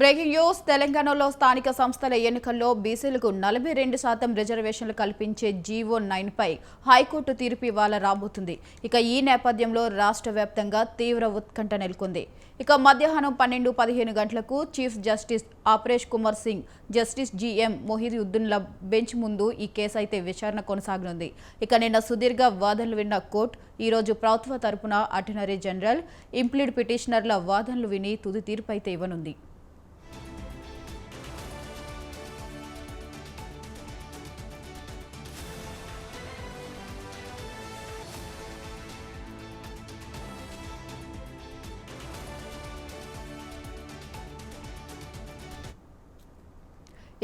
Breaking news తెలంగాణలో స్థానిక సంస్థల ఎన్నికల్లో బీసీలకు 42% రిజర్వేషన్లు కల్పించే జీవో 9 పై హైకోర్టు తీర్పు ఇవాళ రాబోతుంది. ఇక ఈ నేపథ్యంలో రాష్ట్ర వ్యాప్తంగా తీవ్ర ఉత్కంఠ నెలకొంది. ఇక మధ్యాహ్నం 12:15 గంటలకు chief justice Aparesh Kumar Singh, justice GM మొహిదుద్దీన్ల బెంచ్ ముందు ఈ కేసు అయితే విచారణ కొనసాగనుంది. ఇక నిన్న సుదీర్ఘ వాదనలు విన్న కోర్టు ఈరోజు ప్రభుత్వ తరపున అటార్నీ జనరల్, ఇంప్లీడ్ పిటిషనర్ల వాదనలు విని తుది తీర్పు అయితే ఇవ్వనుంది.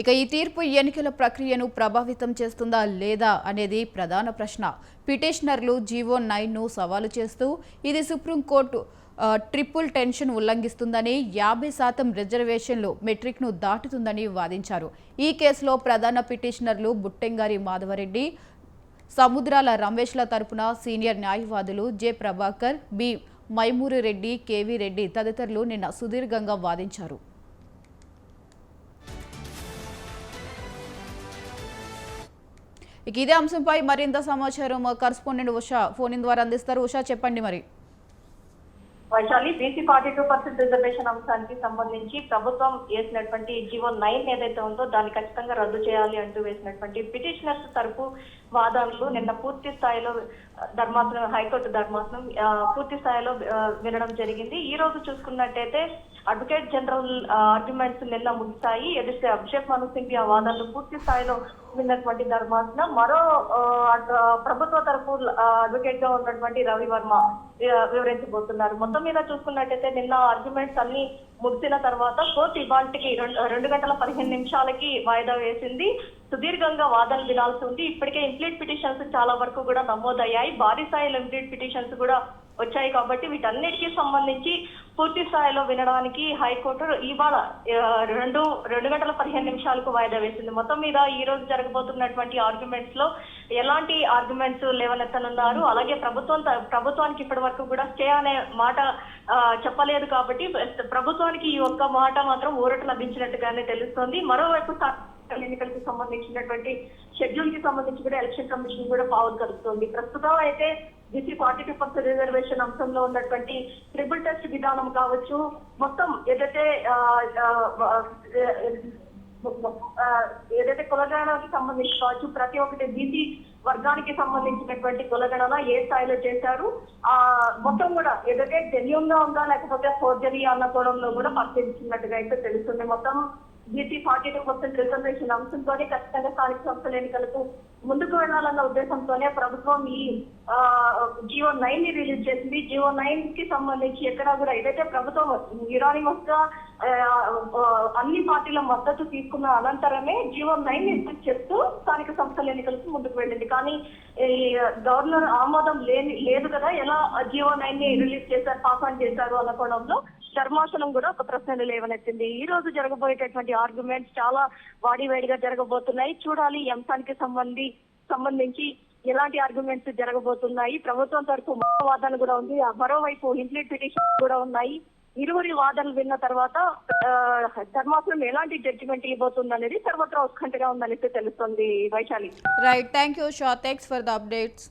ఇక ఈ తీర్పు ఎన్నికల ప్రక్రియను ప్రభావితం చేస్తుందా లేదా అనేది ప్రధాన ప్రశ్న. పిటిషనర్లు జీవో 9ను సవాలు చేస్తూ ఇది సుప్రీంకోర్టు ట్రిపుల్ టెన్షన్ ఉల్లంఘిస్తుందని, 50% రిజర్వేషన్లు మెట్రిక్ను దాటుతుందని వాదించారు. ఈ కేసులో ప్రధాన పిటిషనర్లు బుట్టెంగారి మాధవరెడ్డి, సముద్రాల రమేష్ల తరపున సీనియర్ న్యాయవాదులు J Prabhakar, B Maimuri Reddy, KV Reddy తదితరులు నిన్న సుదీర్ఘంగా వాదించారు. ఇక ఇదే అంశంపై మరింత సమాచారం కరెస్పాండెంట్ ఉషా ఫోన్ ద్వారా అందిస్తారు. ఉషా, చెప్పండి. మరి వైశాలి, బీసీ 42% రిజర్వేషన్ అంశానికి సంబంధించి ప్రభుత్వం వేసినటువంటి జీవో 9 ఏదైతే ఉందో దాన్ని ఖచ్చితంగా రద్దు చేయాలి అంటూ వేసినటువంటి పిటిషనర్స్ తరపు వాదనలు నిన్న పూర్తి స్థాయిలో హైకోర్టు ధర్మాసనం పూర్తి స్థాయిలో వినడం జరిగింది. ఈ రోజు చూసుకున్నట్టయితే అడ్వకేట్ జనరల్ ఆర్గ్యుమెంట్స్ నిన్న ముగిశాయి. ఎదుటి అభిషేక్ మను సింగ్ ఆ వాదనలు పూర్తి స్థాయిలో విన్నటువంటి ధర్మాసనం మరో ప్రభుత్వ తరపు అడ్వకేట్ గా ఉన్నటువంటి రవి వర్మ వివరించబోతున్నారు. మొత్తం మీద చూసుకున్నట్టయితే నిన్న ఆర్గ్యుమెంట్స్ అన్ని ముగిసిన తర్వాత కోర్టు ఇవాళకి 2:15 వాయిదా వేసింది. సుదీర్ఘంగా వాదనలు వినాల్సి ఉంది. ఇప్పటికే ఇంప్లీట్ పిటిషన్స్ చాలా వరకు కూడా నమోదయ్యాయి. భారీ స్థాయిలో ఇంప్లీట్ పిటిషన్స్ కూడా వచ్చాయి. కాబట్టి వీటన్నిటికీ సంబంధించి పూర్తి స్థాయిలో వినడానికి హైకోర్టు ఇవాళ 2:15 వాయిదా వేసింది. మొత్తం మీద ఈ రోజు జరగబోతున్నటువంటి ఆర్గ్యుమెంట్స్ లో ఎలాంటి ఆర్గ్యుమెంట్స్ లేవనెత్తనున్నారు, అలాగే ప్రభుత్వానికి ఇప్పటి వరకు కూడా స్టే అనే మాట చెప్పలేదు. కాబట్టి ప్రభుత్వానికి ఈ ఒక్క మాట మాత్రం ఊరట లభించినట్టుగానే తెలుస్తోంది. మరోవైపు ఎన్నికలకు సంబంధించినటువంటి షెడ్యూల్ కి సంబంధించి కూడా ఎలక్షన్ కమిషన్ కూడా పావులు కలుపుతోంది. ప్రస్తుతం అయితే బీసీ 42% రిజర్వేషన్ అంశంలో ఉన్నటువంటి ట్రిపుల్ టెస్ట్ విధానం కావచ్చు, మొత్తం ఏదైతే కులగణనకి సంబంధించి కావచ్చు, ప్రతి ఒక్కటి బీసీ వర్గానికి సంబంధించినటువంటి కులగణన ఏ స్థాయిలో చేశారు, మొత్తం కూడా ఏదైతే జెన్యూన్ గా ఉందా లేకపోతే ఫోర్జరీ అన్న కోణంలో కూడా పరిశీలించినట్టుగా అయితే తెలుస్తుంది. మొత్తం బీసీ 42% రిజర్వేషన్ అంశంతోనే ఖచ్చితంగా స్థానిక సంస్థల ఎన్నికలకు ముందుకు వెళ్లాలన్న ఉద్దేశంతోనే ప్రభుత్వం ఈ జీవో 9 ని రిలీజ్ చేసింది. జీవో 9 కి సంబంధించి ఎక్కడా కూడా ఏదైతే ప్రభుత్వం యునానిమస్ గా అన్ని పార్టీల మద్దతు తీసుకున్న అనంతరమే జీవో 9 ని చేస్తూ స్థానిక సంస్థల ఎన్నికలకు ముందుకు వెళ్ళింది. కానీ ఈ గవర్నర్ ఆమోదం లేదు కదా, ఎలా జీవో 9 ని రిలీజ్ చేశారు, పాస్ ఆన్ చేశారు అన్న కోణంలో ధర్మాసనం కూడా ఒక ప్రశ్నలు లేవనెత్తింది. ఈ రోజు జరగబోయేటటువంటి ఆర్గ్యుమెంట్స్ చాలా వాడివేడిగా జరగబోతున్నాయి. చూడాలి ఈ అంశానికి సంబంధించి ఎలాంటి ఆర్గ్యుమెంట్స్ జరగబోతున్నాయి. ప్రభుత్వం తరఫు వాదన కూడా ఉంది, మరోవైపు ఇంప్లీట్ పిటిషన్ కూడా ఉన్నాయి. ఇరువురి వాదనలు విన్న తర్వాత ధర్మాసనం ఎలాంటి జడ్జిమెంట్ ఇవ్వబోతుంది అనేది సర్వత్రా ఉత్కంఠగా ఉందనేసి తెలుస్తుంది. Vaishali. Right, thank you Shah, thanks for the updates.